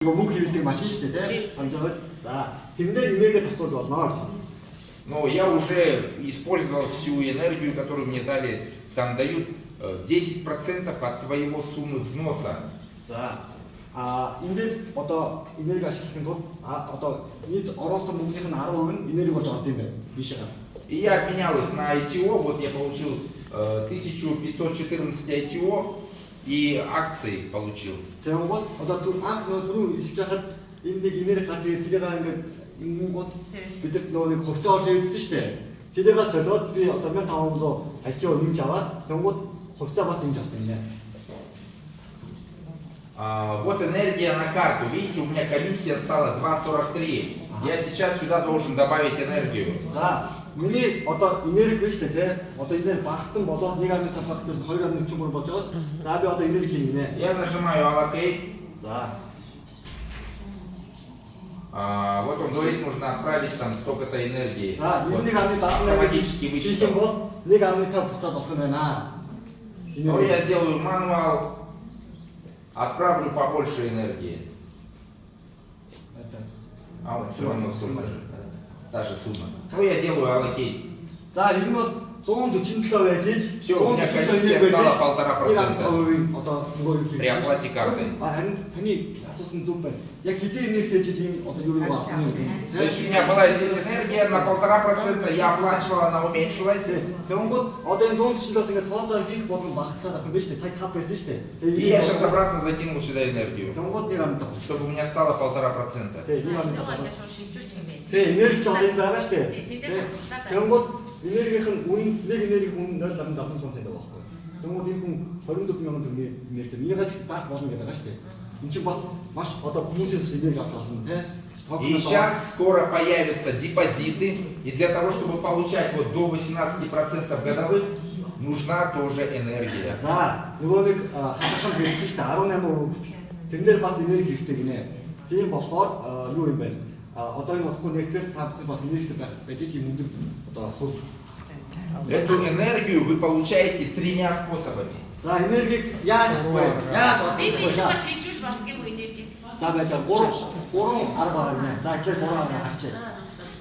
이거 мөнгө хэвлэлийг машин шүү дээ, тийм? Санаж байгаа. За, тэрнээр энерги зарцуулж болно. Но я уже использовал всю энергию, которую мне дали. Там дают 10% от твоего суммы взноса. За, энэ одоо энерги ашиглахын тулд одоо нийт оруулсан мөнгөний 10% нь энерги болж орд юм байна. Бишээ. И я обменял их на ITO, вот я получил 1514 ITO и акции получил. Тэгэнгүүт одоо анх түрүү хэлж байхад энэ нэг энерги гарч ирээд тэрийг ингээд ингэнгүүт бидэрт нэг хувьцаа орж ирсэн шүү дээ. Тэрийг солиод би одоо 1500 ITO нэмж аваад тэгэнгүүт хувьцаа бас нэмж авсан юм байна. Вот энергия на карту. Видите, у меня комиссия стала 2,43. Я сейчас сюда должен добавить энергию. За, миний одоо энерги биш үү те? Одоо энерги багассан болоод 1.5 багассан 2.43 болж байгаа. За би одоо энерги хийнэ. Я нажимаю allocate. За. Вот он говорит, нужно отправить там столько-то энергии. За, Вот. 1.5 Автоматически высчитал. бол 1.5 буцаад болох юм байна. Но я сделаю мануал, отправлю побольше энергии. А вот все равно столько же. Та же сумма. Ну я делаю allocate. За, энэ бол 147 байж иж. Все, у меня комиссия стала 1,5%. Одоо нөгөө При оплате картой. харин таны асуусан зүг байна. Яг хэдийн энергитэй чи тийм одоо юу юу авах юм. То есть у меня была здесь энергия на 1,5%, я оплачивала, она уменьшилась. Тэгэнгүүт одоо энэ 147-ос ингээд тооцоо хийх болгон багасаад ах юм биш үү? Цаг хав байсан шүү дээ. И я сейчас обратно закинул сюда энергию, Тэгэнгүүт 1.5. чтобы у меня стало 1,5%. Тэг, 1.5. Ингээд шууд шилжүүлчих юм байна. Тэг, энерги ч одоо энэ байгаа шүү дээ. Тэндээс судлаад байна. Тэгэнгүүт энергийнх нь үнэ нэг энерги хүн 0.75 цент байгаа байхгүй. Тэгэнгүүт энэ хүн 24 мянган төгрөгийн энерги дээр энийг ч заах болно гэдэг байгаа шүү дээ. Энэ чинь бас маш одоо хүмүүсээс энерги авч болно тий. И сейчас скоро появятся депозиты, и для того, чтобы получать вот до 18% годовых, нужна тоже энергия. За, нөгөө нэг хатагшин хэлсэн шүү дээ 18%. Тэрнээр бас энерги хэрэгтэй гинэ. Тийм болохоор юу юм бэ? Одоо энэ утгагүй нэгтгэр та бүхэн бас энергитэй байж ийм өндөр одоо хувь. Эту энергию вы получаете тремя способами. За, энергийг яаж авах вэ? Яаж авах Би вэ? шилжүүлж болдгийг үедээ. За байж 3 арга байна. За, тэгэхээр 3 арга авчи.